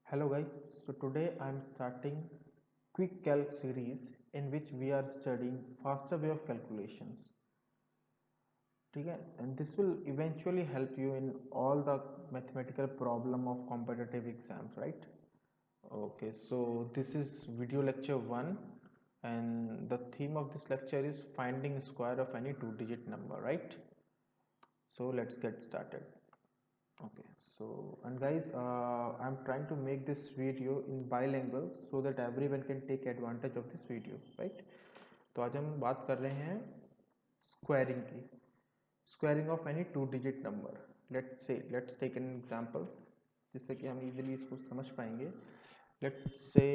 Hello guys, so today I am starting quick calc series in which we are studying faster way of calculations. ठीक है, and this will eventually help you in all the mathematical problem of competitive exams, right? Okay, so this is video lecture 1 and the theme of this lecture is finding square of any two-digit number, right? So let's get started. Okay, so and guys, I'm trying to make this video in bilingual so that everyone can take advantage of this video, right? तो आज हम बात कर रहे हैं squaring की, squaring of any two digit number. Let's take an example जिससे कि हम इजीली इसको समझ पाएंगे. Let's say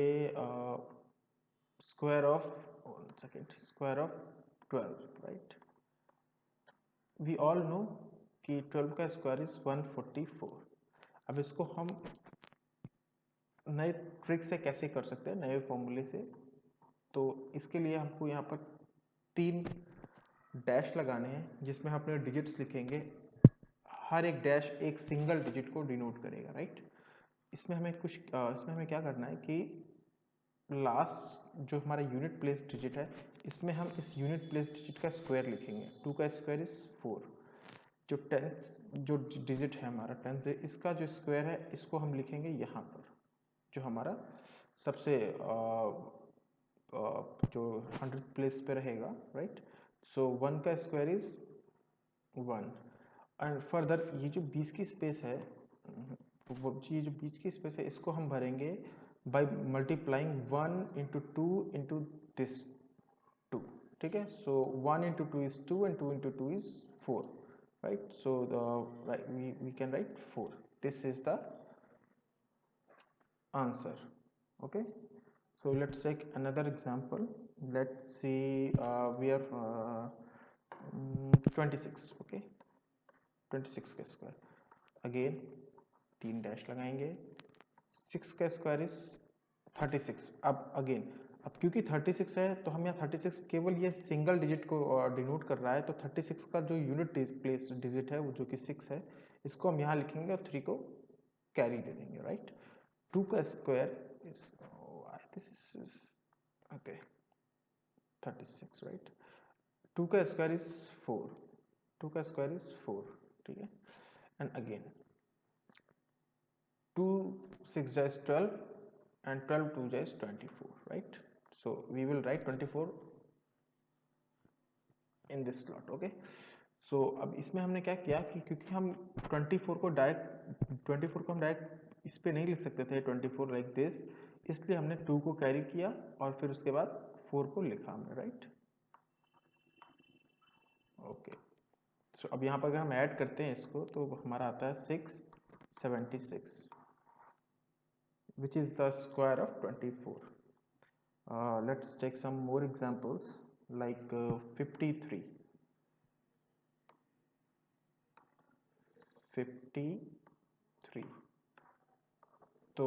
square of square of 12, right? We all know कि 12 का स्क्वायर इज 144. अब इसको हम नए ट्रिक से कैसे कर सकते हैं, नए फॉर्मूले से. तो इसके लिए हमको यहाँ पर 3 डैश लगाने हैं जिसमें हम अपने डिजिट्स लिखेंगे. हर एक डैश एक सिंगल डिजिट को डिनोट करेगा, राइट? इसमें हमें क्या करना है कि लास्ट जो हमारा यूनिट प्लेस डिजिट है इसमें हम इस यूनिट प्लेस डिजिट का स्क्वायर लिखेंगे. 2 का स्क्वायर इज 4. जो 10 जो डिजिट है हमारा 10 से इसका जो स्क्वायर है इसको हम लिखेंगे यहाँ पर, जो हमारा सबसे जो 100 प्लेस पे रहेगा, राइट? सो 1 का स्क्वायर इज 1. एंड फर्दर ये जो बीच की स्पेस है, ये जो बीच की स्पेस है इसको हम भरेंगे by multiplying 1 into 2 into this 2. ठीक है, सो 1 into 2 is 2 and 2 into 2 is 4, right? So we can write 4. This is the answer. Okay, so let's take another example. Let's see, we are 26. Okay, 26 का square again 3 dash लगाएंगे. 6 का square is 36. अब क्योंकि 36 है तो हम यहाँ 36 केवल ये सिंगल डिजिट को डिनोट कर रहा है, तो 36 का जो यूनिट प्लेस डिजिट है वो जो कि 6 है इसको हम यहाँ लिखेंगे और 3 को कैरी दे देंगे, राइट? 2 का square is this is okay 36, right? 2 का स्क्वायर इज 4. 2 का स्क्वायर इज 4. ठीक है, and again 2 6 is 12 and 12 2 is 24, right? So we will write 24 in this slot. Okay, so अब इसमें हमने क्या किया कि क्योंकि हम 24 को डायरेक्ट इस पे नहीं लिख सकते थे 24 लाइक दिस, इसलिए हमने 2 को कैरी किया और फिर उसके बाद 4 को लिखा हमने, राइट? ओके, सो अब यहाँ पर अगर हम ऐड करते हैं इसको तो हमारा आता है 676, which is the square of 24. Let's take some more examples like 53. तो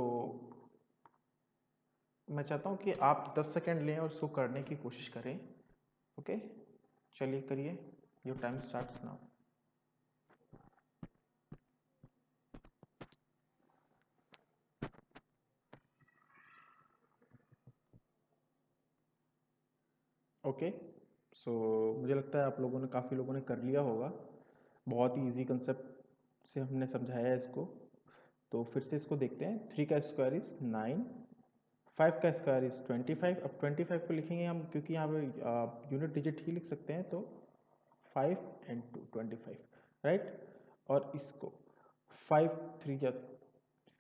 मैं चाहता हूँ कि आप 10 सेकेंड लें और उसको करने की कोशिश करें. ओके, चलिए करिए. Your time starts now. Okay, so मुझे लगता है आप लोगों ने काफ़ी लोगों ने कर लिया होगा. बहुत ही इजी कंसेप्ट से हमने समझाया है इसको. तो फिर से इसको देखते हैं. 3 का स्क्वायर इज 9. 5 का स्क्वायर इज 25. अब 25 को लिखेंगे हम क्योंकि यहाँ पे यूनिट डिजिट ही लिख सकते हैं, तो 5 and 2 25, राइट? और इसको 5 3 जा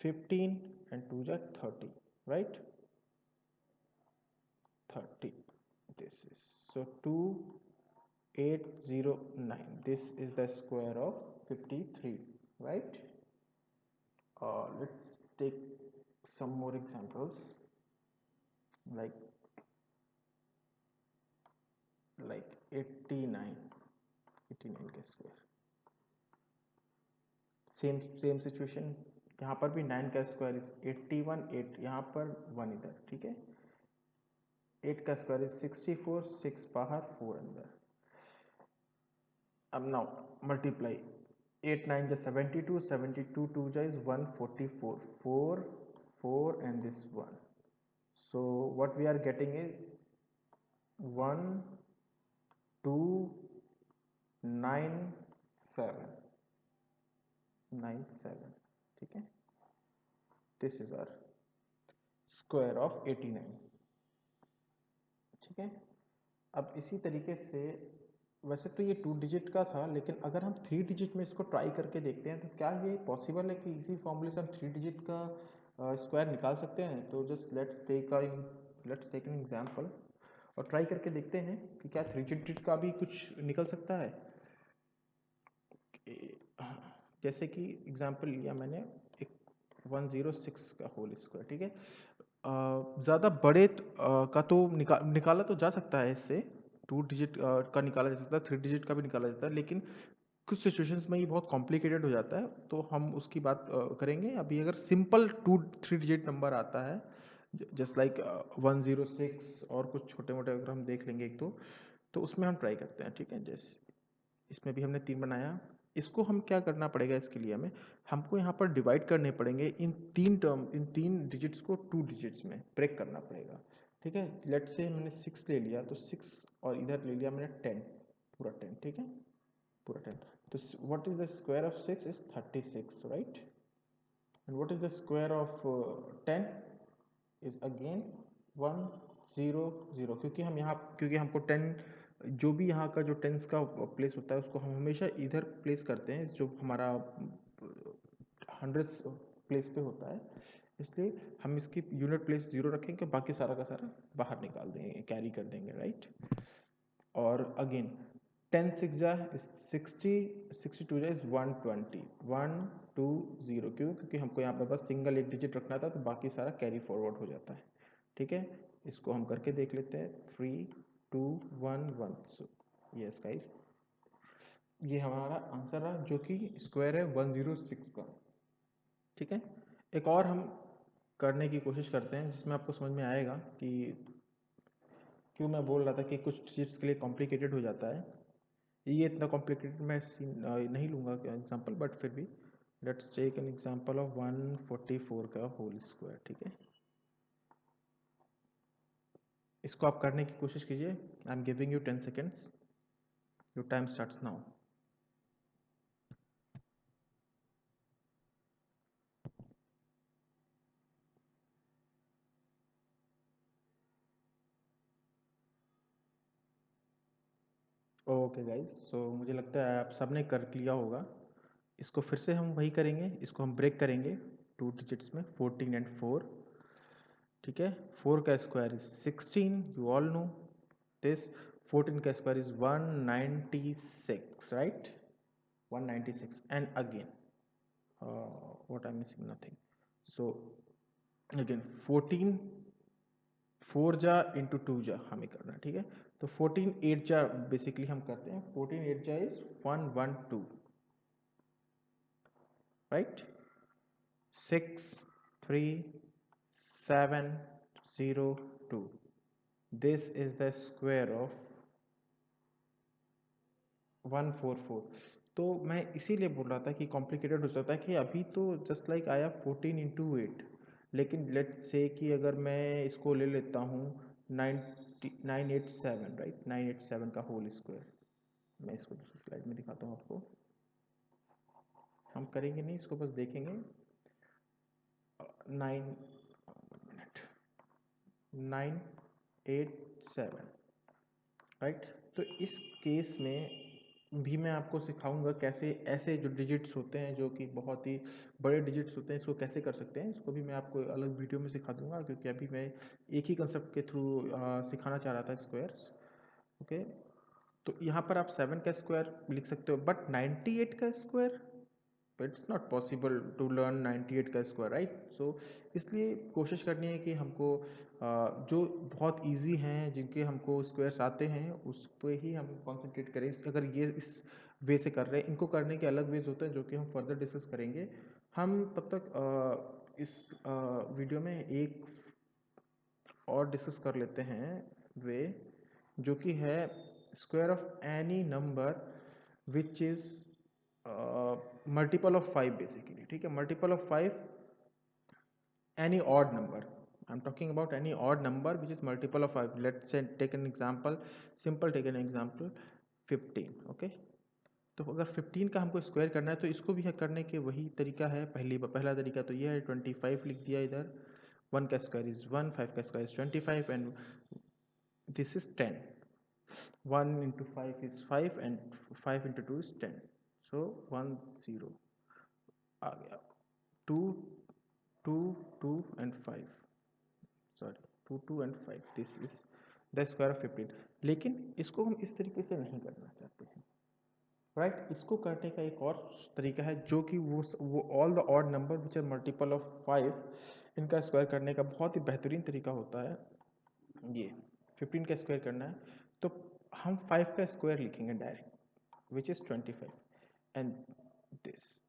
15 and 2 जा 30, right? 30. This is so 2809. This is the square of 53, right? Let's take some more examples like 89 का स्क्वायर. Same situation. यहाँ पर भी 9 का स्क्वायर इज 81. 8 यहाँ पर 1 इधर, ठीक है. 8 का स्क्वायर इज 64. 6 बाहर 4 अंदर. अब नाउ मल्टीप्लाई 8 9 जा 72. 72 2 जा is 144. 4 4 and this 1. So what we are getting is 1 2 9 7 9 7. ठीक है, this is our square of 89. ठीक है, अब इसी तरीके से वैसे तो ये 2 डिजिट का था, लेकिन अगर हम 3 डिजिट में इसको ट्राई करके देखते हैं तो क्या ये पॉसिबल है कि इसी फॉर्मूले से हम 3 डिजिट का स्क्वायर निकाल सकते हैं? तो just let's take an example और ट्राई करके देखते हैं कि क्या 3 डिजिट का भी कुछ निकल सकता है. जैसे कि एग्जांपल लिया मैंने एक 106 का होल स्क्वायर. ठीक है, ज़्यादा बड़े का तो निकाला तो जा सकता है, इससे 2 डिजिट का निकाला जा सकता है, 3 डिजिट का भी निकाला जाता है, लेकिन कुछ सिचुएशंस में ये बहुत कॉम्प्लिकेटेड हो जाता है, तो हम उसकी बात करेंगे. अभी अगर सिंपल 2-3 डिजिट नंबर आता है जस्ट लाइक 106 और कुछ छोटे मोटे अगर हम देख लेंगे एक दो, तो उसमें हम ट्राई करते हैं. ठीक है, जैसे इसमें भी हमने 3 बनाया. इसको हम क्या करना पड़ेगा, इसके लिए हमें हमको यहाँ पर डिवाइड करने पड़ेंगे इन 3 डिजिट्स को 2 डिजिट्स में ब्रेक करना पड़ेगा. ठीक है, लेट्स से मैंने 6 ले लिया, तो 6 और इधर ले लिया मैंने 10, पूरा 10. ठीक है, पूरा 10. तो what is the square of 6 is 36, right? And what is the square of 10 is again 1 0 0, क्योंकि हमको 10, जो भी यहाँ का जो टेंस का प्लेस होता है उसको हम हमेशा इधर प्लेस करते हैं, जो हमारा 100 प्लेस पे होता है, इसलिए हम इसकी यूनिट प्लेस 0 रखेंगे, बाकी सारा का सारा बाहर निकाल देंगे, कैरी कर देंगे, राइट? और अगेन 10 6 जा 60, 62 जा इज 120, 1 2 0. क्योंकि हमको यहाँ पर बस सिंगल एक डिजिट रखना था, तो बाकी सारा कैरी फॉरवर्ड हो जाता है. ठीक है, इसको हम करके देख लेते हैं. 3 2 1 1. सो यस गाइस, ये हमारा आंसर रहा, जो कि स्क्वायर है 106 का. ठीक है, एक और हम करने की कोशिश करते हैं जिसमें आपको समझ में आएगा कि क्यों मैं बोल रहा था कि कुछ चीज़ के लिए कॉम्प्लिकेटेड हो जाता है. ये इतना कॉम्प्लिकेटेड मैं नहीं लूँगा एग्जांपल, बट फिर भी let's take an example of 144 का होल स्क्वायर. ठीक है, इसको आप करने की कोशिश कीजिए. I am giving you 10 seconds. Your time starts now. Okay guys, so मुझे लगता है आप सबने कर लिया होगा. इसको फिर से हम वही करेंगे, इसको हम ब्रेक करेंगे 2 डिजिट्स में, 14 एंड 4. ठीक है, 4 का square is 16, you all know this. 14 का square is 196, right? 196. And again what I'm missing, nothing. So again 14 4 जा इंटू 2 जा हमें करना है. ठीक है, तो 14 8 जा बेसिकली हम करते हैं. 14 8 जा is 112, right? 6 3 7 0 2. This is the square of 144. तो मैं इसीलिए बोल रहा था कि कॉम्प्लिकेटेड हो सकता है कि अभी तो जस्ट लाइक आया 14 इंटू 8, लेकिन लेट से कि अगर मैं इसको ले लेता हूँ 987, राइट? 987 का होल स्क्वायर. मैं इसको दूसरी स्लाइड में दिखाता हूँ आपको. हम करेंगे नहीं, इसको बस देखेंगे. 987, राइट? तो इस केस में भी मैं आपको सिखाऊंगा कैसे ऐसे जो डिजिट्स होते हैं, जो कि बहुत ही बड़े डिजिट्स होते हैं, इसको कैसे कर सकते हैं. इसको भी मैं आपको अलग वीडियो में सिखा दूंगा, क्योंकि अभी मैं एक ही कंसेप्ट के थ्रू सिखाना चाह रहा था, स्क्वायर्स. ओके, तो यहाँ पर आप 7 का स्क्वायर लिख सकते हो, बट 98 का square, it's not possible to learn 98 का स्क्वायर, राइट? सो इसलिए कोशिश करनी है कि हमको जो बहुत इजी हैं, जिनके हमको स्क्वायर्स आते हैं, उस पर ही हम कंसंट्रेट करें. अगर ये इस वे से कर रहे हैं, इनको करने के अलग वेज होते हैं जो कि हम फर्दर डिस्कस करेंगे. हम तब तक इस वीडियो में एक और डिस्कस कर लेते हैं वे, जो कि है square of any number which is multiple of 5 basically. ठीक है, multiple of 5 any odd number. I'm talking about any odd number which is multiple of 5. Let's say take an example, simple take an example 15. Okay, तो अगर 15 का हमको square करना है तो इसको भी करने के वही तरीका है। पहला तरीका तो ये है, 25 लिख दिया इधर, 1 का स्क्वायर इज 1, 5 का square is 25 and this is 10. 1 into 5 is 5 and 5 into 2 is 10. So 1 0 आ गया, 2 2 2 and 5, sorry 2 2 and 5, this is the square of 15. लेकिन इसको हम इस तरीके से नहीं करना चाहते हैं, राइट इसको करने का एक और तरीका है जो कि वो all the odd number which are multiple of 5, इनका स्क्वायर करने का बहुत ही बेहतरीन तरीका होता है। ये 15 का स्क्वायर करना है तो हम 5 का स्क्वायर लिखेंगे direct which is 25 and this,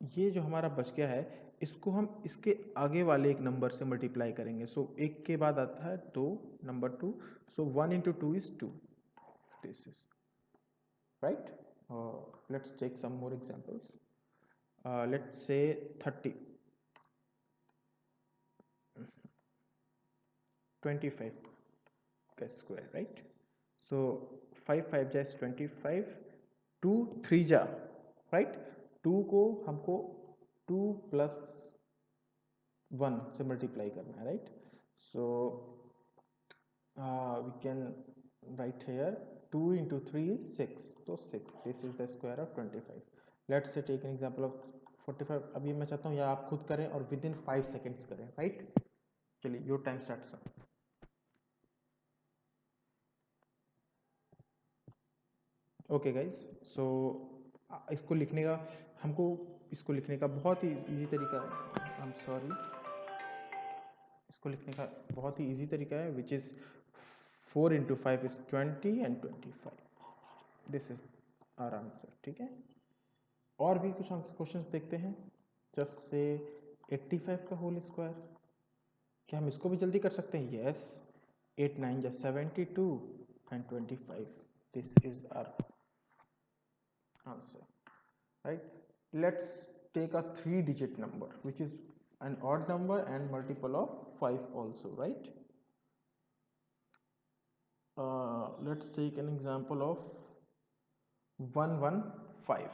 ये जो हमारा बच गया है इसको हम इसके आगे वाले एक नंबर से मल्टीप्लाई करेंगे। सो एक के बाद आता है 2, number 2, so 1 into 2 is 2, this is right. Let's take some more examples. Let's say 30, 25 का square, right? So 5 5 जा 25, 2 3 जा, right? 2 को हमको 2 plus 1 से मल्टीप्लाई करना है, right? So we can write here 2 into 3 is 6, so 6, this is the square of 25. Let's say take an example of 45. अभी मैं चाहता हूँ या आप खुद करें और विद इन 5 सेकेंड्स करें, राइट? चलिए your time starts now. Okay guys, so इसको लिखने का बहुत ही इजी तरीका है, आई एम सॉरी, इसको लिखने का बहुत ही इजी तरीका है which is 4 into 5 is 20 and 25, this is our answer. ठीक है, और भी कुछ क्वेश्चंस देखते हैं। जस्ट से 85 का होल स्क्वायर, क्या हम इसको भी जल्दी कर सकते हैं? यस, 8 9 जा 72 and 25, this is our answer, right? Let's take a 3-digit number which is an odd number and multiple of 5 also, right? Let's take an example of 115.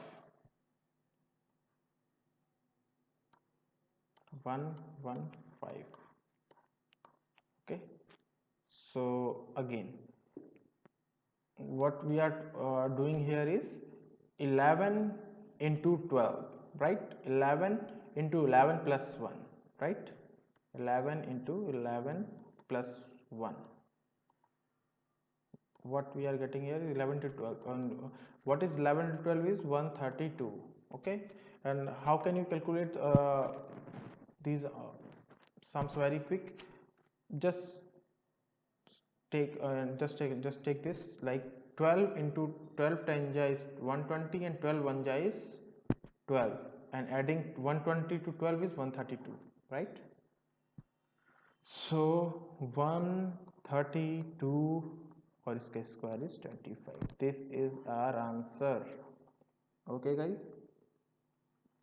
115. Okay, so again what we are doing here is 11 into 12, right? 11 into 11 plus 1, right? 11 into 11 plus 1, what we are getting here is 11 to 12, and what is 11 to 12 is 132. Okay, and how can you calculate these sums very quick? Just take this, like 12 into 12 10 ja is 120 and 12 1 ja is 12, and adding 120 to 12 is 132, right? So 132 और इसका square is 25, this is our answer. Okay guys,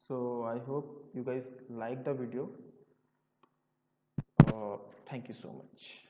so I hope you guys like the video. Thank you so much.